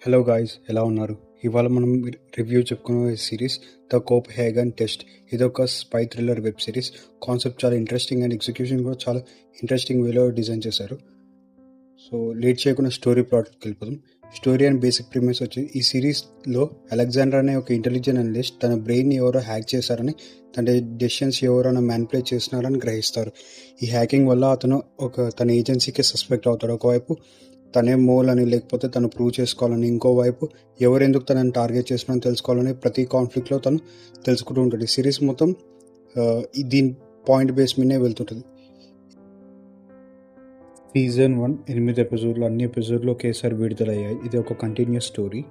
Hello guys, ఎలా ఉన్నారు? ఇవాళ మనం రివ్యూ చెప్పుకునే series the cope Hagen test. ఇది ఒక spy thriller web series. Concept చాలా ఇంట్రెస్టింగ్ అండ్ ఎగ్జిక్యూషన్ కూడా చాలా ఇంట్రెస్టింగ్ వేలో డిజైన్ చేశారు. సో లేట్ చేయకుండా స్టోరీ ప్లాట్కి వెళ్ళిపోదాం. స్టోరీ అండ్ బేసిక్ ప్రిమిస్ వచ్చి ఈ సిరీస్లో అలెగ్జాండర్ అనే ఒక ఇంటెలిజెంట్ అనలిస్ట్ తన బ్రెయిన్ని ఎవరో హ్యాక్ చేశారని, తన డెసిషన్స్ ఎవరైనా మ్యానిపులేట్ చేస్తున్నారని గ్రహిస్తారు. ఈ హ్యాకింగ్ వల్ల అతను తన ఏజెన్సీకి సస్పెక్ట్ అవుతాడు. ఒకవైపు తనే మోల్ అని, లేకపోతే తను ప్రూవ్ చేసుకోవాలని, ఇంకోవైపు ఎవరెందుకు తనని టార్గెట్ చేస్తున్నారని తెలుసుకోవాలని ప్రతి కాన్ఫ్లిక్ట్లో తను తెలుసుకుంటూ ఉంటుంది. సిరీస్ మొత్తం దీని పాయింట్ బేస్ మీదే వెళ్తుంటుంది. సీజన్ 1 8 ఎపిసోడ్లు, అన్ని ఎపిసోడ్లు ఒకేసారి విడుదలయ్యాయి. ఇది ఒక continuous story.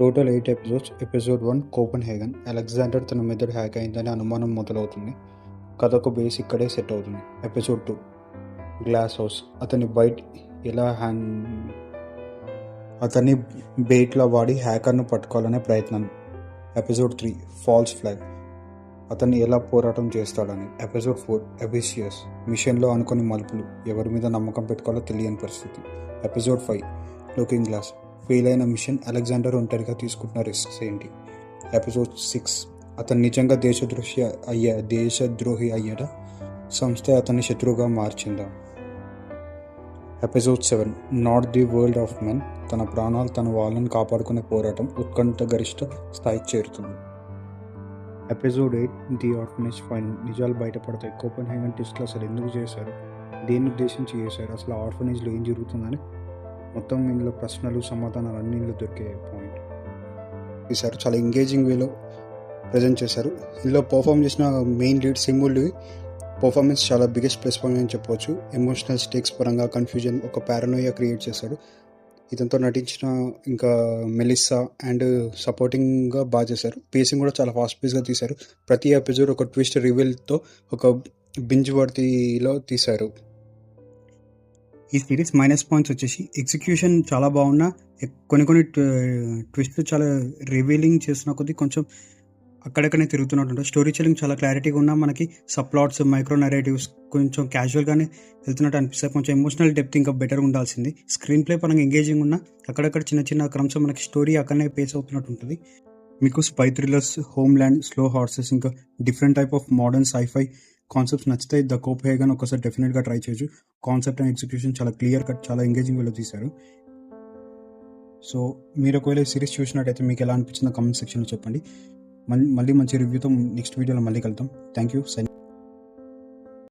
Total 8 episodes. Episode 1 Copenhagen. Alexander తన మెథడ్ హ్యాక్ అయిందని అనుమానం మొదలవుతుంది. కథకు బేస్ ఇక్కడే సెట్ అవుతుంది. Episode 2 glass house. అతని బెయిట్లా వాడి హ్యాకర్ను పట్టుకోవాలనే ప్రయత్నం. Episode 3 false flag. అతన్ని ఎలా పోరాటం చేస్తాడని. ఎపిసోడ్ 4 అబిషియస్. మిషన్లో అనుకుని మలుపులు, ఎవరి మీద నమ్మకం పెట్టుకోవాలో తెలియని పరిస్థితి. Episode 5 looking glass. ఫెయిల్ అయిన మిషన్, అలెగ్జాండర్ ఒంటరిగా తీసుకుంటున్న రిస్క్స్ ఏంటి. ఎపిసోడ్ 6 అతను నిజంగా దేశద్రోహి అయ్యాడా, సంస్థ అతన్ని శత్రువుగా మార్చిందా. Episode 7 not the world of men. తన ప్రాణాలు తన వాళ్ళని కాపాడుకునే పోరాటం ఉత్కంఠ గరిష్ట స్థాయికి చేరుతుంది. Episode 8 the orphanage final. నిజాలు బయటపడతాయి. కోపెన్ హ్యాగన్ టెస్ట్లు అసలు ఎందుకు చేశారు, దేన్ని ఉద్దేశించి చేశారు, అసలు ఆర్ఫనేజ్లో ఏం జరుగుతుందని మొత్తం ఇందులో ప్రశ్నలు సమాధానాలు అన్ని ఇందులో దొరికే పాయింట్ చేశారు. చాలా ఎంగేజింగ్ వేలో ప్రజెంట్ చేశారు. ఇందులో పర్ఫామ్ చేసిన మెయిన్ లీడ్ సింగుల్ పర్ఫార్మెన్స్ చాలా బిగ్గెస్ట్ ప్లస్ పాయింట్ అని చెప్పవచ్చు. ఎమోషనల్ స్టేక్స్ పరంగా కన్ఫ్యూజన్, ఒక పారనోయా క్రియేట్ చేశాడు. ఇతనితో నటించిన ఇంకా మెలిస్సా అండ్ సపోర్టింగ్గా బాగా చేశారు. పేసింగ్ కూడా చాలా ఫాస్ట్ పేస్గా తీశారు. ప్రతి ఎపిసోడ్ ఒక ట్విస్ట్ రివీల్తో ఒక బింజ్ వర్తీలో తీశారు. ఈ సిరీస్ మైనస్ పాయింట్స్ వచ్చేసి ఎగ్జిక్యూషన్ చాలా బాగున్నా కొన్ని ట్విస్ట్లు చాలా రివీలింగ్ చేసిన కొద్దీ కొంచెం అక్కడక్కడనే తిరుగుతున్నట్టు. స్టోరీ టెల్లింగ్ చాలా క్లారిటీగా ఉన్నా మనకి సప్లాట్స్, మైక్రో నరేటివ్స్ కొంచెం క్యాజువల్గానే వెళ్తున్నట్టు అనిపిస్తుంది. కొంచెం ఎమోషనల్ డెప్త్ ఇంకా బెటర్గా ఉండాల్సింది. స్క్రీన్ ప్లే పరంగా ఎంగేజింగ్ ఉన్నా అక్కడక్కడ చిన్న క్రమ్స్ మనకి స్టోరీ అక్కడనే పేస్ అవుతున్నట్టు ఉంటుంది. మీకు spy thrillers, Homeland, slow horses, ఇంకా different type of modern sci-fi concepts నచ్చితే ద కోప్ హ్యాగన్ ఒకసారి డెఫినెట్గా ట్రై చేయొచ్చు. కాన్సెప్ట్ అండ్ ఎగ్జిక్యూషన్ చాలా క్లియర్ కట్, చాలా ఎంగేజింగ్ వేలో తీశారు. సో మీరు ఒకవేళ సిరీస్ చూసినట్టయితే మీకు ఎలా అనిపించిందో కామెంట్ సెక్షన్లో చెప్పండి. మళ్ళీ మంచి రివ్యూతో నెక్స్ట్ వీడియోలో మళ్ళీ కలుద్దాం. Thank you.